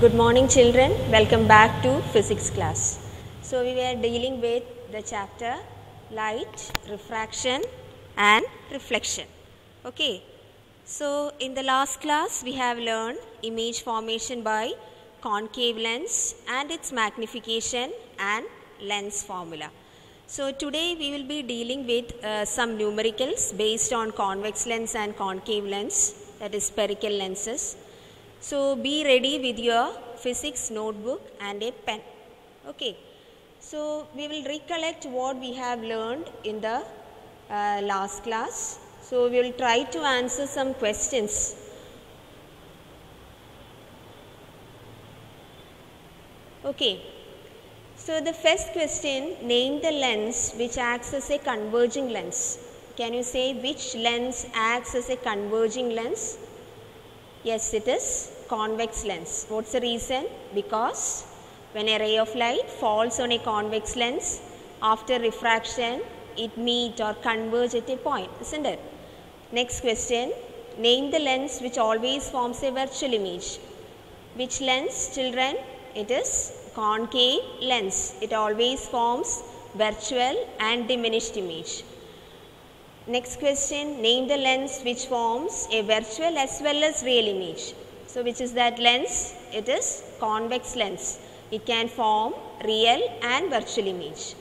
Good morning children, welcome back to physics class. So we were dealing with the chapter light, refraction and reflection. Okay, so in the last class we have learned image formation by concave lens and its magnification and lens formula. So today we will be dealing with some numericals based on convex lens and concave lens, that is spherical lenses. So be ready with your physics notebook and a pen. Okay. So we will recollect what we have learned in the last class. So we will try to answer some questions. Okay. So the first question, name the lens which acts as a converging lens. Can you say which lens acts as a converging lens? Yes, it is convex lens. What's the reason? Because when a ray of light falls on a convex lens, after refraction, it meet or converge at a point, isn't it? Next question, name the lens which always forms a virtual image. Which lens, children? It is concave lens. It always forms virtual and diminished image. Next question, name the lens which forms a virtual as well as real image. So which is that lens? It is convex lens. It can form real and virtual image.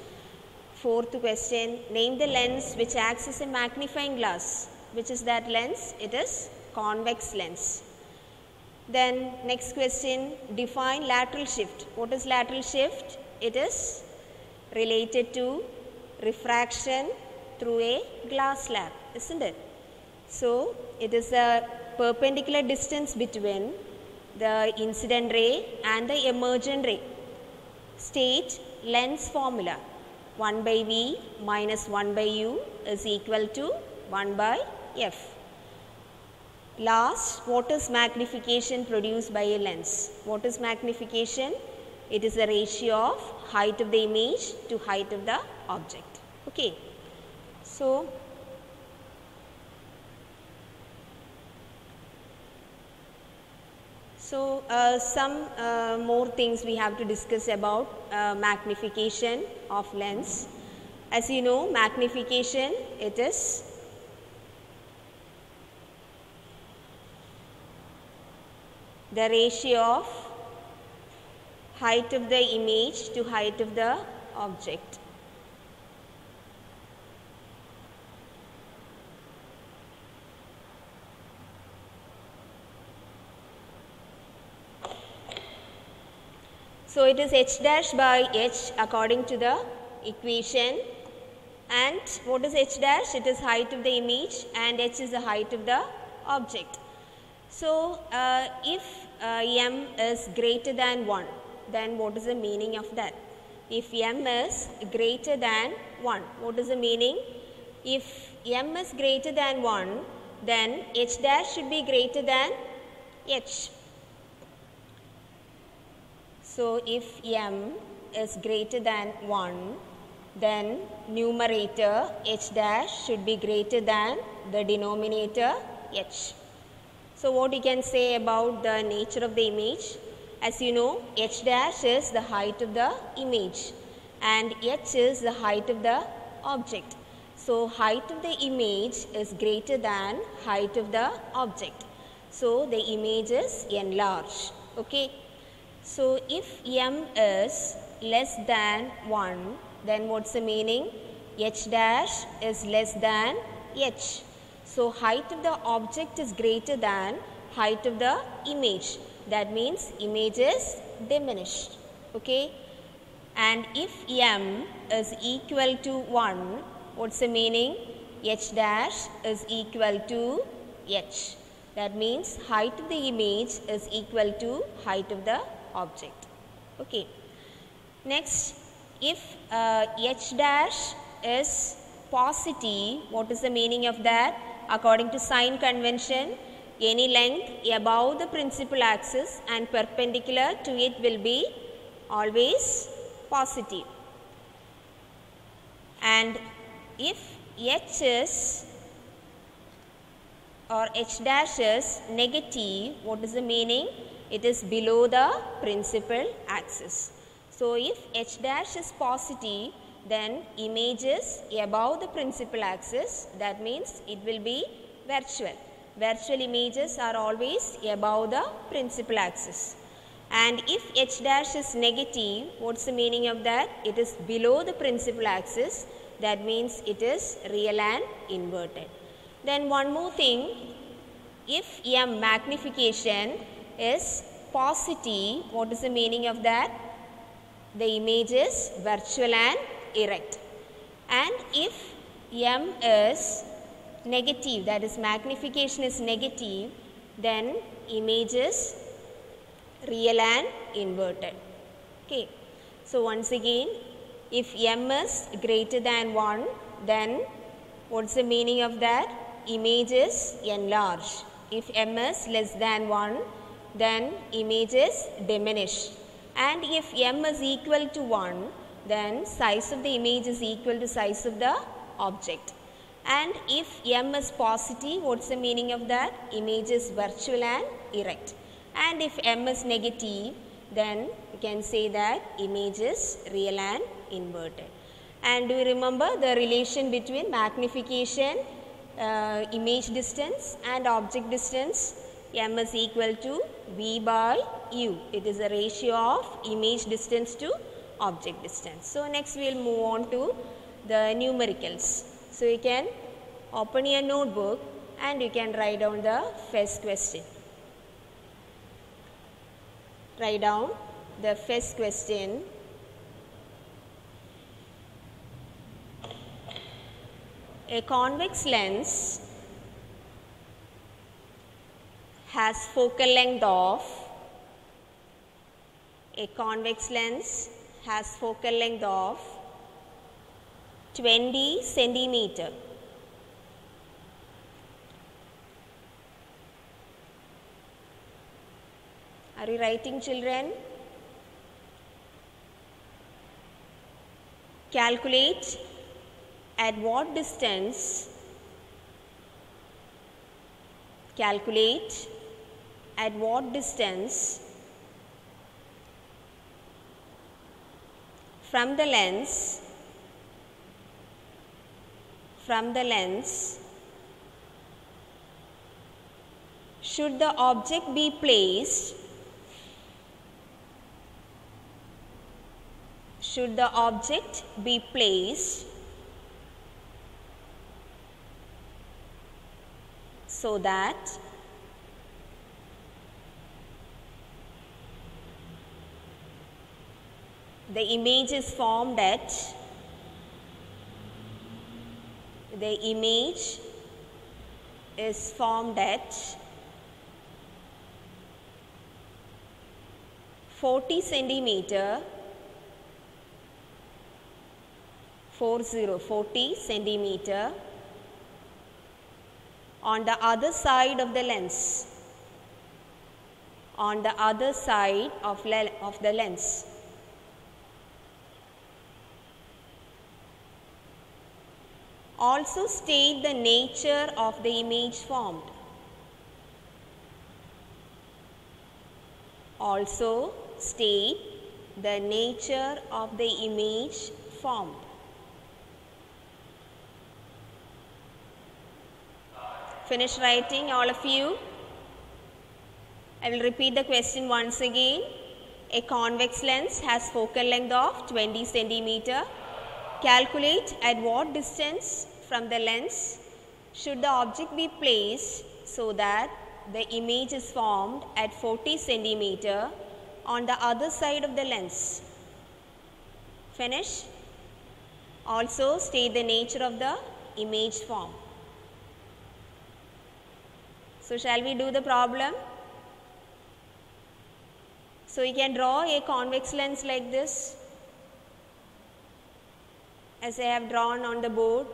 Fourth question, name the lens which acts as a magnifying glass. Which is that lens? It is convex lens. Then next question, define lateral shift. What is lateral shift? It is related to refraction through a glass slab, isn't it? So it is a perpendicular distance between the incident ray and the emergent ray. State lens formula. 1 by V minus 1 by U is equal to 1 by F. Last, what is magnification produced by a lens? What is magnification? It is the ratio of height of the image to height of the object. Okay. So some more things we have to discuss about magnification of lens. As you know, magnification, it is the ratio of height of the image to height of the object. So it is h dash by h according to the equation. And what is h dash? It is height of the image and h is the height of the object. So if m is greater than 1, then what is the meaning of that? If m is greater than 1, what is the meaning? If m is greater than 1, then h dash should be greater than h. So if m is greater than 1, then numerator h dash should be greater than the denominator h. So what you can say about the nature of the image? As you know, h dash is the height of the image and h is the height of the object. So height of the image is greater than height of the object. So the image is enlarged. Okay. So if m is less than 1, then what's the meaning? H dash is less than h. So height of the object is greater than height of the image. That means image is diminished. Okay. And if m is equal to 1, what's the meaning? H dash is equal to h. That means height of the image is equal to height of the object. Okay. Next, if h dash is positive, what is the meaning of that? According to sign convention, any length above the principal axis and perpendicular to it will be always positive. And if h is or h dash is negative, what is the meaning? It is below the principal axis. So, if h dash is positive, then image is above the principal axis, that means it will be virtual. Virtual images are always above the principal axis. And if h dash is negative, what's the meaning of that? It is below the principal axis, that means it is real and inverted. Then one more thing, if m magnification is positive, what is the meaning of that? The image is virtual and erect. And if m is negative, that is magnification is negative, then image is real and inverted. Okay. So, once again, if m is greater than 1, then what's the meaning of that? Image is enlarged. If m is less than 1, then image is diminished. And if m is equal to 1, then size of the image is equal to size of the object. And if m is positive, what's the meaning of that? Image is virtual and erect. And if m is negative, then you can say that image is real and inverted. And do you remember the relation between magnification, image distance and object distance? M is equal to V by U. It is a ratio of image distance to object distance. So, next we will move on to the numericals. So, you can open your notebook and you can write down the first question. Write down the first question. A convex lens has focal length of 20 centimeter. Are you writing, children? Calculate at what distance from the lens should the object be placed so that the image is formed at 40 centimeter on the other side of the lens. Also state the nature of the image formed. Finish writing, all of you. I will repeat the question once again. A convex lens has focal length of 20 centimeter. Calculate at what distance from the lens should the object be placed so that the image is formed at 40 centimeter on the other side of the lens. Finish. Also state the nature of the image formed. So, shall we do the problem? So, you can draw a convex lens like this, as I have drawn on the board.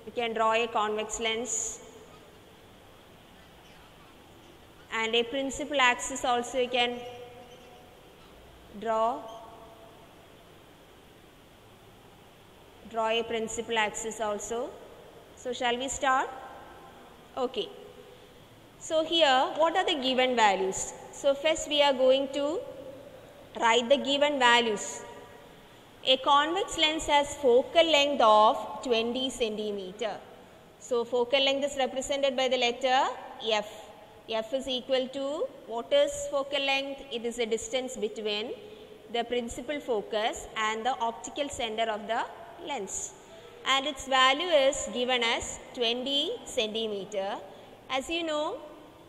You can draw a convex lens, and a principal axis also you can draw a principal axis also. So, shall we start? Okay. So, here what are the given values? So first we are going to write the given values. A convex lens has focal length of 20 centimeter. So focal length is represented by the letter F. F is equal to, what is focal length? It is the distance between the principal focus and the optical center of the lens. And its value is given as 20 centimeter. As you know,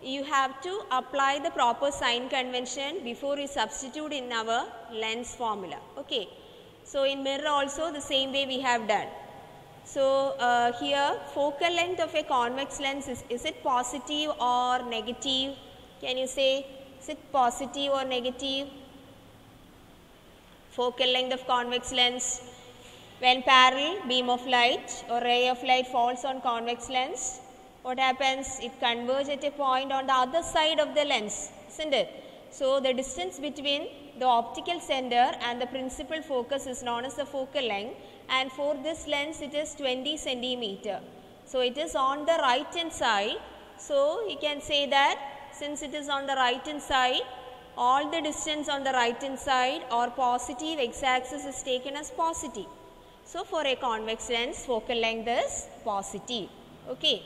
you have to apply the proper sign convention before you substitute in our lens formula. Okay. So in mirror also the same way we have done. So here focal length of a convex lens is it positive or negative? Can you say, is it positive or negative? Focal length of convex lens. When parallel beam of light or ray of light falls on convex lens, what happens? It converges at a point on the other side of the lens, isn't it? So the distance between the optical center and the principal focus is known as the focal length, and for this lens it is 20 centimeter. So it is on the right hand side. So you can say that since it is on the right hand side, all the distance on the right hand side or positive x-axis is taken as positive. So for a convex lens, focal length is positive. Okay.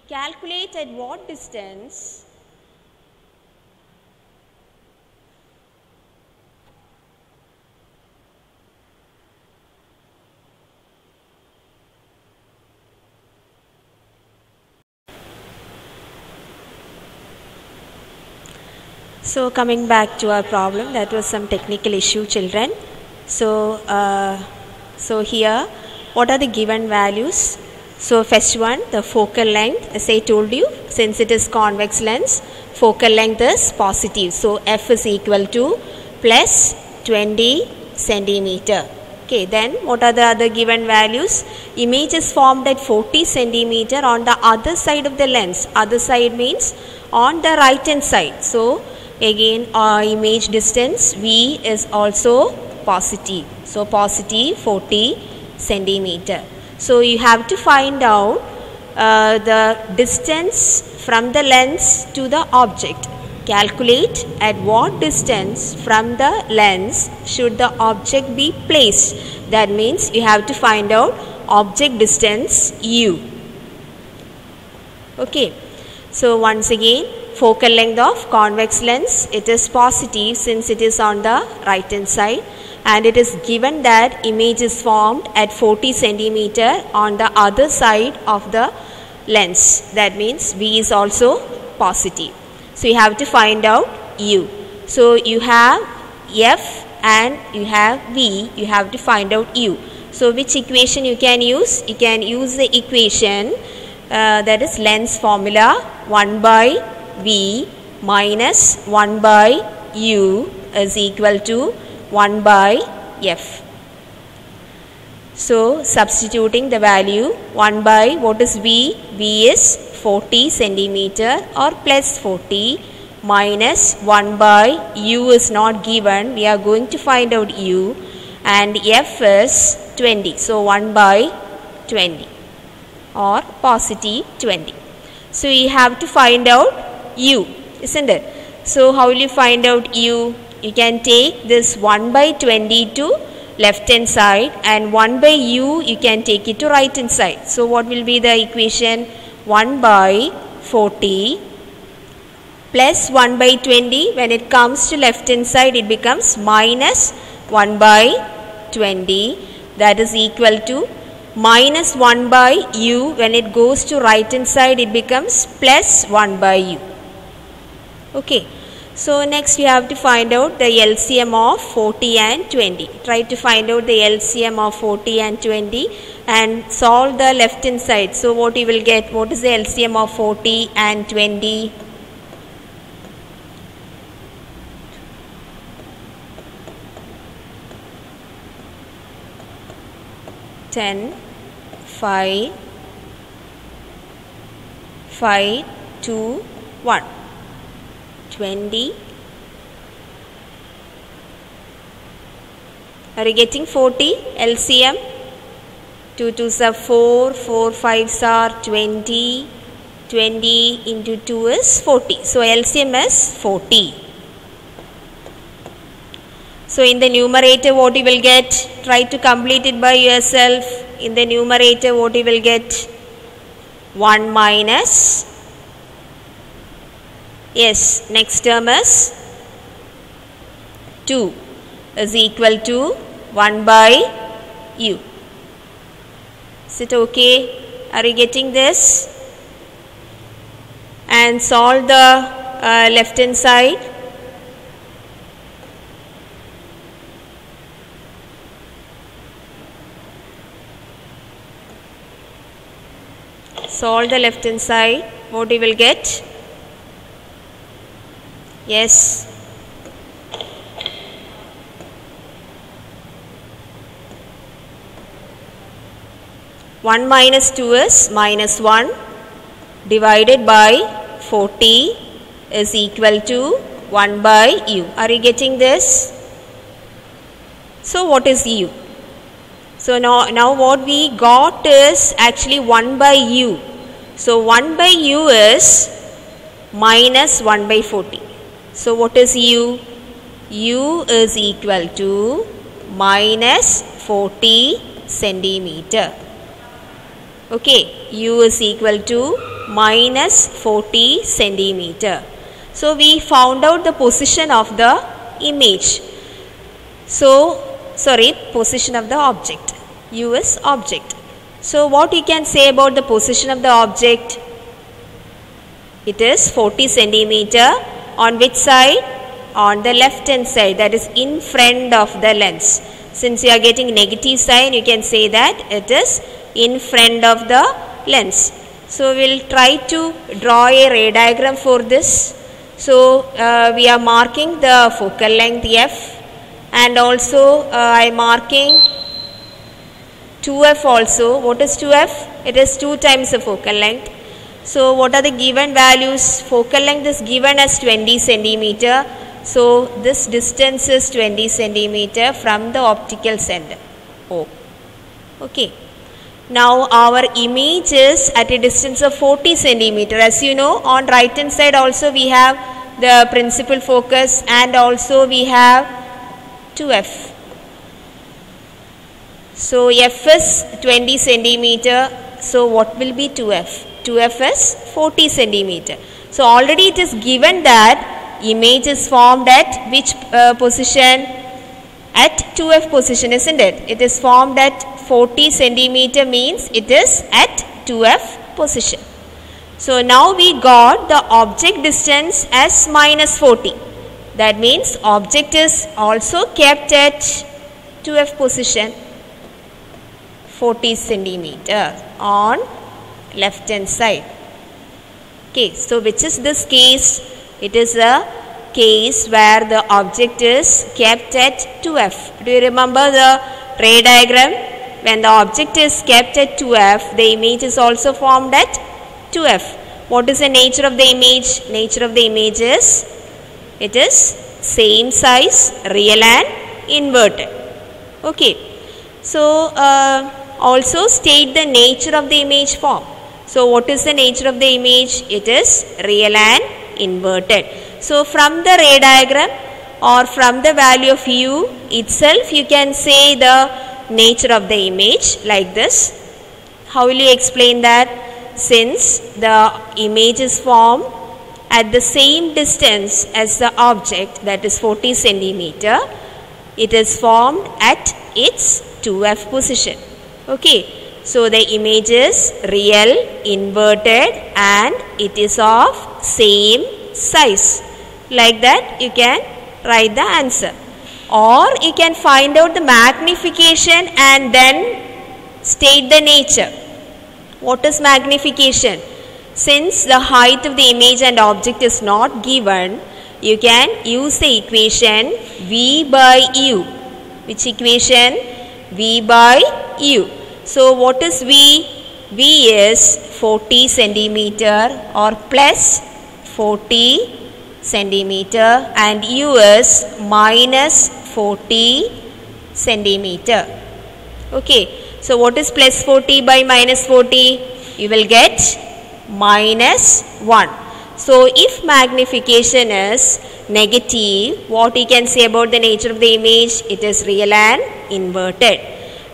Calculate at what distance So coming back to our problem, that was some technical issue, children. So here, what are the given values? So first one, the focal length, as I told you, since it is convex lens, focal length is positive. So F is equal to plus 20 centimeter. Okay, then what are the other given values? Image is formed at 40 centimeter on the other side of the lens. Other side means on the right hand side. So again our image distance V is also positive. So positive 40 centimeter. So you have to find out the distance from the lens to the object. Calculate at what distance from the lens should the object be placed. That means you have to find out object distance U. Okay. So once again, focal length of convex lens, it is positive since it is on the right hand side, and it is given that image is formed at 40 centimeter on the other side of the lens. That means V is also positive. So you have to find out U. So you have F and you have V, you have to find out U. So which equation you can use? You can use the equation that is lens formula 1 by V minus 1 by U is equal to 1 by F. So substituting the value 1 by, what is V? V is 40 centimeter or plus 40 minus 1 by U is not given. We are going to find out U, and F is 20. So 1 by 20 or positive 20. So you have to find out U, isn't it? So how will you find out U? You can take this 1 by 20 to left hand side, and 1 by U you can take it to right hand side. So what will be the equation? 1 by 40 plus 1 by 20. When it comes to left hand side, it becomes minus 1 by 20. That is equal to minus 1 by U. When it goes to right hand side, it becomes plus 1 by U. Okay. So next you have to find out the LCM of 40 and 20. Try to find out the LCM of 40 and 20 and solve the left hand side. So what you will get? What is the LCM of 40 and 20? Ten, 5, 2, 1. 20. Are you getting 40 LCM? 2 2s are 4, 4 5s are 20, 20 into 2 is 40. So LCM is 40. So in the numerator what you will get? Try to complete it by yourself. In the numerator what you will get? 1 minus, yes, next term is 2 is equal to 1 by u. Is it okay? Are you getting this? And solve the left hand side. Solve the left hand side. What you will get? Yes. One minus 2 is minus 1 divided by 40 is equal to 1 by u. Are you getting this? So what is u? So now what we got is actually 1 by u. So 1 by u is minus 1 by 40. So what is u? U is equal to minus 40 centimeter. Okay, u is equal to minus 40 centimeter. So we found out the position of the image. Position of the object. U is object. So what you can say about the position of the object? It is 40 centimeter. On which side? On the left hand side, that is in front of the lens. Since you are getting negative sign, you can say that it is in front of the lens. So we will try to draw a ray diagram for this. So we are marking the focal length f, and also I am marking 2f also. What is 2f? It is 2 times the focal length. So what are the given values? Focal length is given as 20 centimeter. So this distance is 20 centimeter from the optical center O. Okay. Now our image is at a distance of 40 centimeter. As you know, on right hand side also we have the principal focus, and also we have 2f. So f is 20 centimeter. So what will be 2f? 2f is 40 centimeter. So already it is given that image is formed at which position? At 2f position, isn't it? It is formed at 40 centimeter, means it is at 2f position. So now we got the object distance as minus 40. That means object is also kept at 2f position, 40 centimeter on left hand side. Okay, so which is this case? It is a case where the object is kept at 2f. Do you remember the ray diagram? When the object is kept at 2f, the image is also formed at 2f. What is the nature of the image? Nature of the image is, it is same size, real and inverted. Okay. So also state the nature of the image form. So what is the nature of the image? It is real and inverted. So from the ray diagram or from the value of u itself, you can say the nature of the image like this. How will you explain that? Since the image is formed at the same distance as the object, that is 40 centimeter, it is formed at its 2f position. Okay. So the image is real, inverted, and it is of same size. Like that you can write the answer. Or you can find out the magnification and then state the nature. What is magnification? Since the height of the image and object is not given, you can use the equation V by U. Which equation? V by U. So what is V? V is 40 centimeter or plus 40 centimeter, and U is minus 40 centimeter. Okay. So what is plus 40 by minus 40? You will get minus 1. So if magnification is negative, what we can say about the nature of the image? It is real and inverted.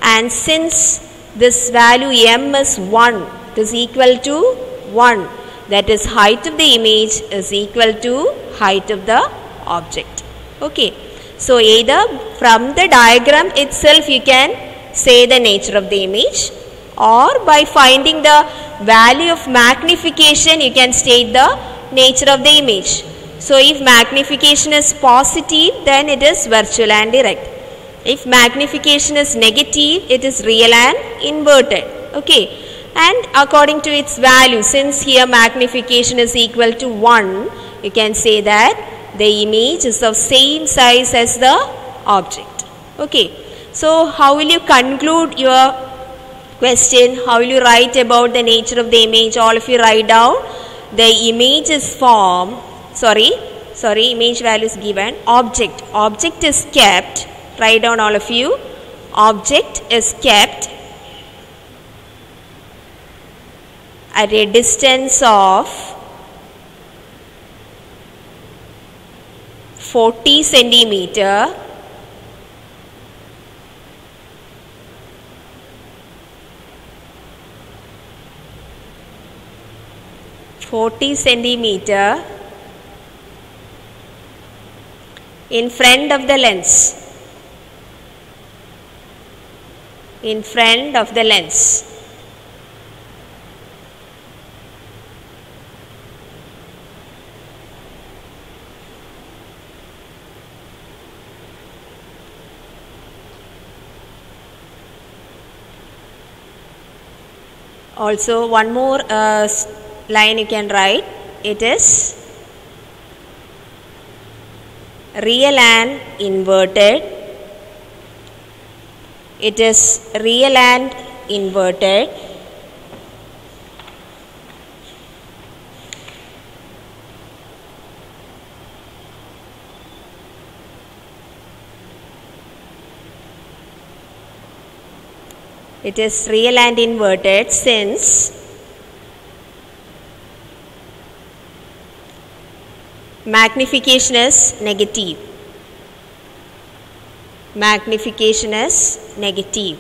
And since this value m is 1, it is equal to 1. That is, height of the image is equal to height of the object. Okay. So either from the diagram itself you can say the nature of the image, or by finding the value of magnification you can state the nature of the image. So if magnification is positive, then it is virtual and direct. If magnification is negative, it is real and inverted. Okay. And according to its value, since here magnification is equal to 1, you can say that the image is of same size as the object. Okay. So how will you conclude your question? How will you write about the nature of the image? All of you write down. The image is formed, image value is given. Object is kept. Write down all of you. Object is kept at a distance of 40 centimeter in front of the lens. In front of the lens. Also one more line you can write. It is real and inverted. It is real and inverted. It is real and inverted since magnification is negative. Magnification is negative.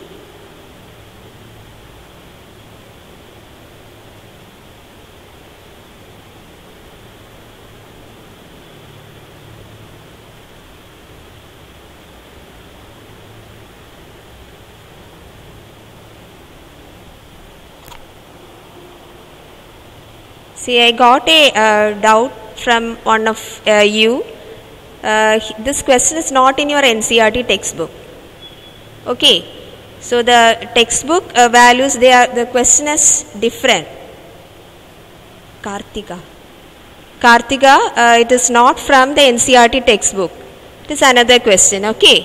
See, I got a doubt from one of you. This question is not in your NCERT textbook. Okay. So the textbook values, the question is different. Kartika, it is not from the NCERT textbook. It is another question. Okay.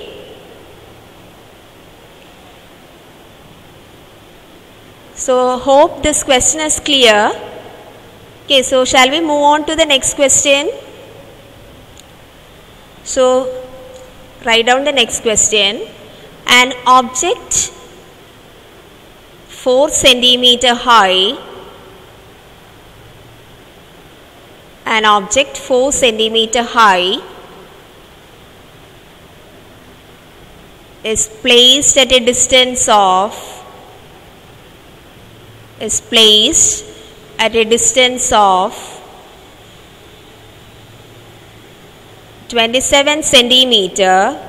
So hope this question is clear. Okay, so shall we move on to the next question? So write down the next question. An object 4 centimeter high, an object 4 centimeter high is placed at a distance of 27 centimeter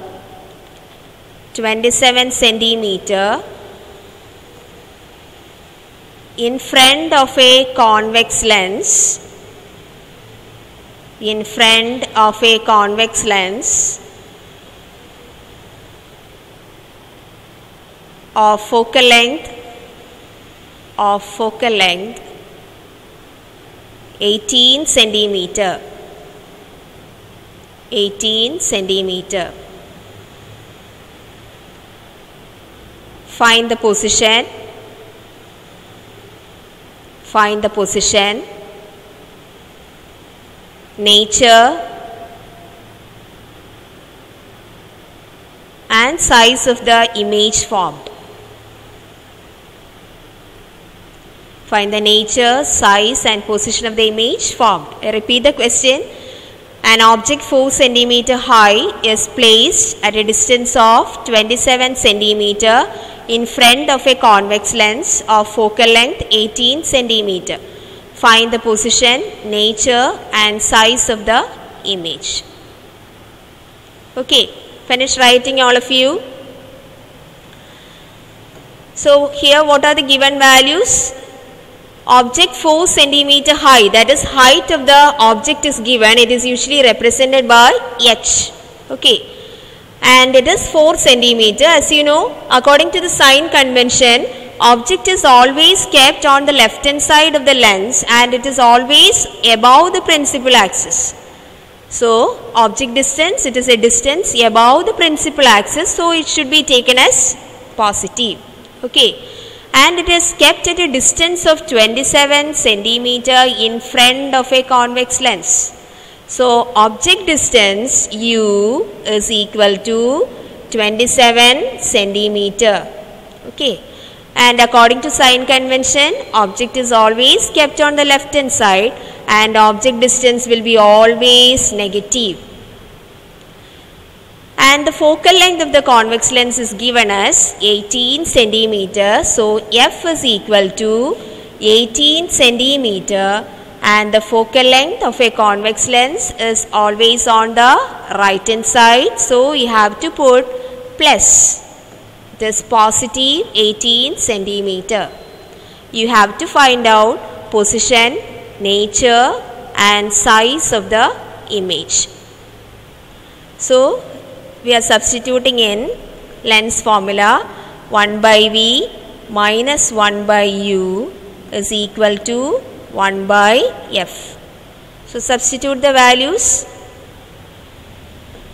in front of a convex lens, of focal length 18 centimeter. Find the position, nature and size of the image formed. Find the nature, size and position of the image formed. I repeat the question. An object 4 cm high is placed at a distance of 27 cm in front of a convex lens of focal length 18 cm. Find the position, nature and size of the image. Okay, finish writing all of you. So here what are the given values? Object 4 cm high, that is height of the object is given. It is usually represented by h. Okay, and it is 4 cm. As you know, according to the sign convention, object is always kept on the left hand side of the lens and it is always above the principal axis. So object distance, it is a distance above the principal axis, so it should be taken as positive. Okay, and it is kept at a distance of 27 cm in front of a convex lens. So object distance u is equal to 27 cm. Okay, and according to sign convention, object is always kept on the left hand side and object distance will be always negative. And the focal length of the convex lens is given as 18 cm. So f is equal to 18 cm and the focal length of a convex lens is always on the right hand side. So we have to put plus. This positive 18 cm. You have to find out position, nature and size of the image. So we are substituting in lens formula. 1 by v minus 1 by u is equal to 1 by f. So substitute the values.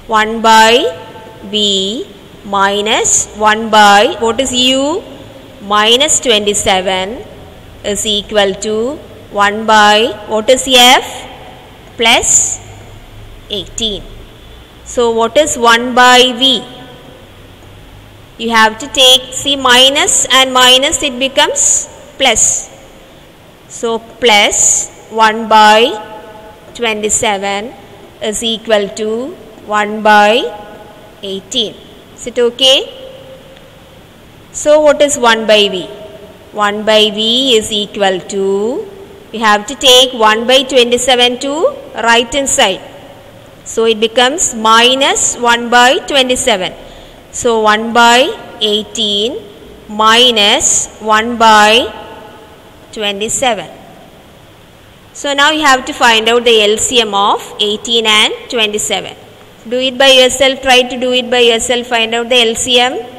1 by v minus 1 by, what is u? Minus 27 is equal to 1 by, what is f? Plus 18. So what is 1 by v? You have to take, see, minus and minus, it becomes plus. So plus 1 by 27 is equal to 1 by 18. Is it okay? So what is 1 by v? 1 by v is equal to, we have to take 1 by 27 to right hand side. So it becomes minus 1 by 27. So 1 by 18 minus 1 by 27. So now you have to find out the LCM of 18 and 27. Do it by yourself, try to do it by yourself, find out the LCM.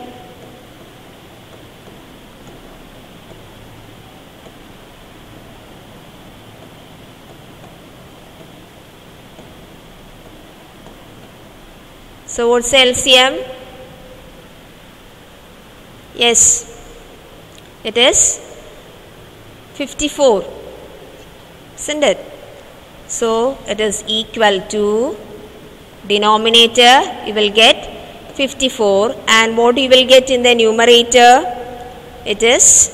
So what's the LCM? Yes, it is 54, isn't it? So it is equal to, denominator you will get 54 and what you will get in the numerator, it is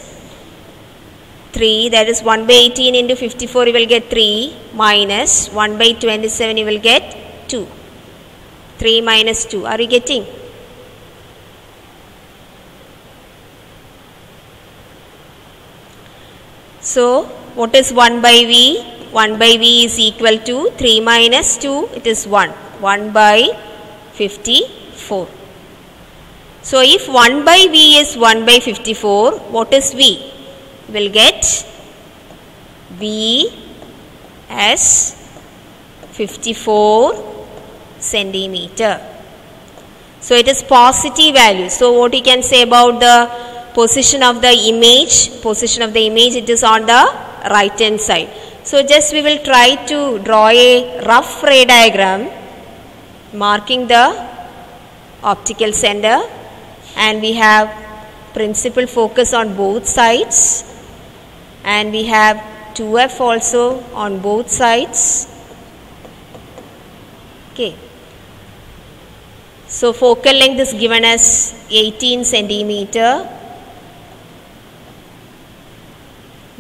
3, that is 1 by 18 into 54 you will get 3 minus 1 by 27 you will get 2. 3 minus 2, are you getting? So what is 1 by v? 1 by v is equal to 3 minus 2, it is 1. 1 by 54. So if 1 by v is 1 by 54, what is v? We will get v as 54 centimeter. So it is positive value. So what you can say about the position of the image? Position of the image, it is on the right hand side. So just we will try to draw a rough ray diagram marking the optical center, and we have principal focus on both sides and we have 2f also on both sides. Okay. So focal length is given as 18 centimeter.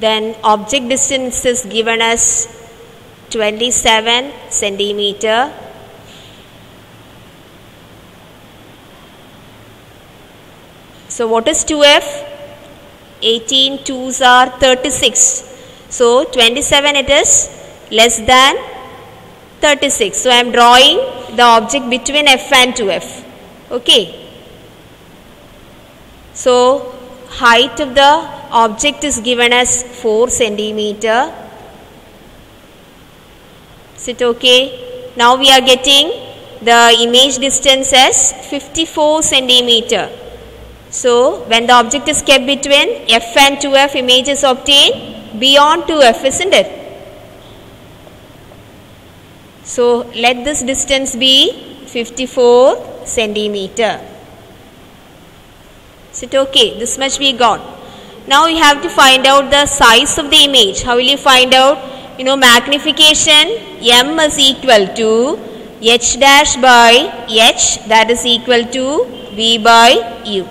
Then object distance is given as 27 centimeter. So what is 2f? 18 2s are 36. So 27 it is less than 36. So I am drawing the object between f and 2f. Okay. So height of the object is given as 4 centimeter. Is it okay? Now we are getting the image distance as 54 centimeter. So when the object is kept between f and 2f, image is obtained beyond 2f, isn't it? So let this distance be 54 centimeter. Is it okay? This much we got. Now you have to find out the size of the image. How will you find out? You know, magnification m is equal to h dash by h, that is equal to v by u.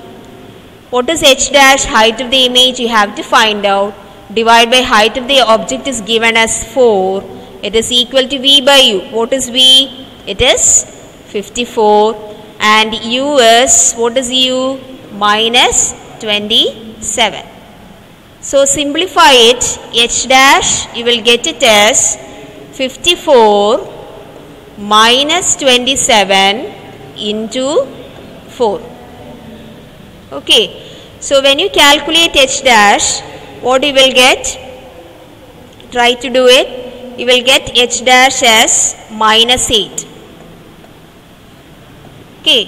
What is h dash? Height of the image you have to find out. Divide by height of the object is given as 4. It is equal to v by u. What is v? It is 54. And u is, what is u? Minus 27. So simplify it. H dash, you will get it as 54 minus 27 into 4. Okay. So when you calculate h dash, what you will get? Try to do it. You will get h dash as minus 8. Okay.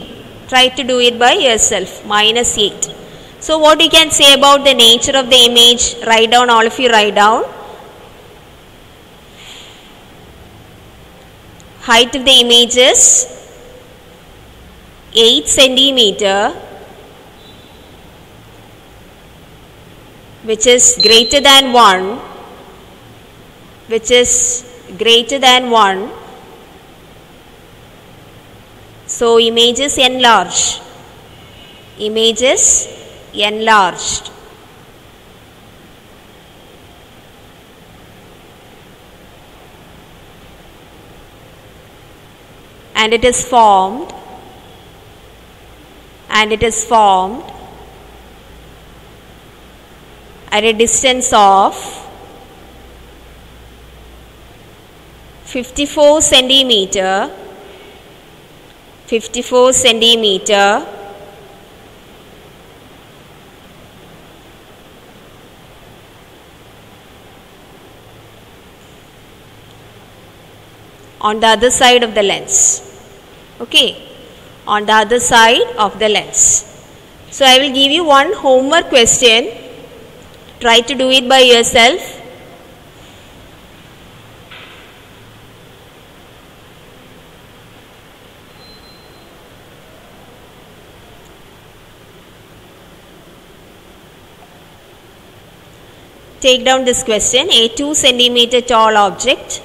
Try to do it by yourself. Minus 8. So what you can say about the nature of the image? Write down, all of you write down. Height of the image is 8 centimeter, which is greater than 1, which is greater than 1. So image is enlarged. Image is enlarged. And it is formed. And it is formed at a distance of 54 centimeter. 54 centimeter on the other side of the lens. Okay, on the other side of the lens. So I will give you one homework question. Try to do it by yourself. Take down this question. A 2 centimeter tall object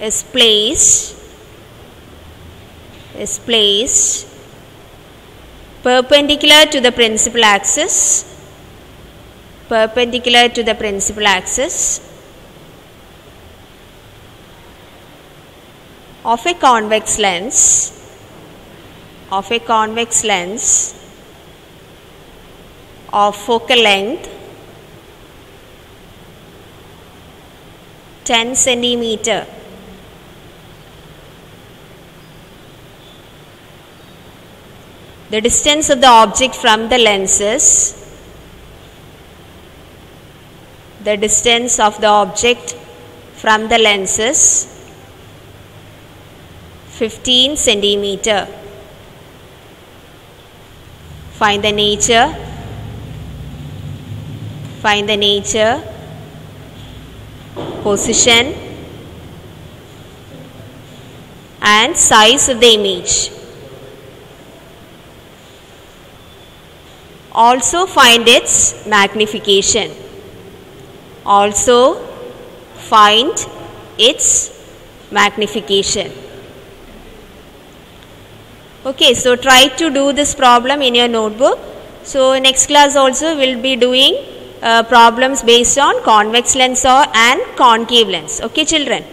is placed perpendicular to the principal axis, of a convex lens, of focal length 10 centimeter. The distance of the object from the lens is 15 centimeter. Find the nature, position and size of the image. Also find its magnification. Okay, so try to do this problem in your notebook. So next class also we'll be doing problems based on convex lens and concave lens. Okay children.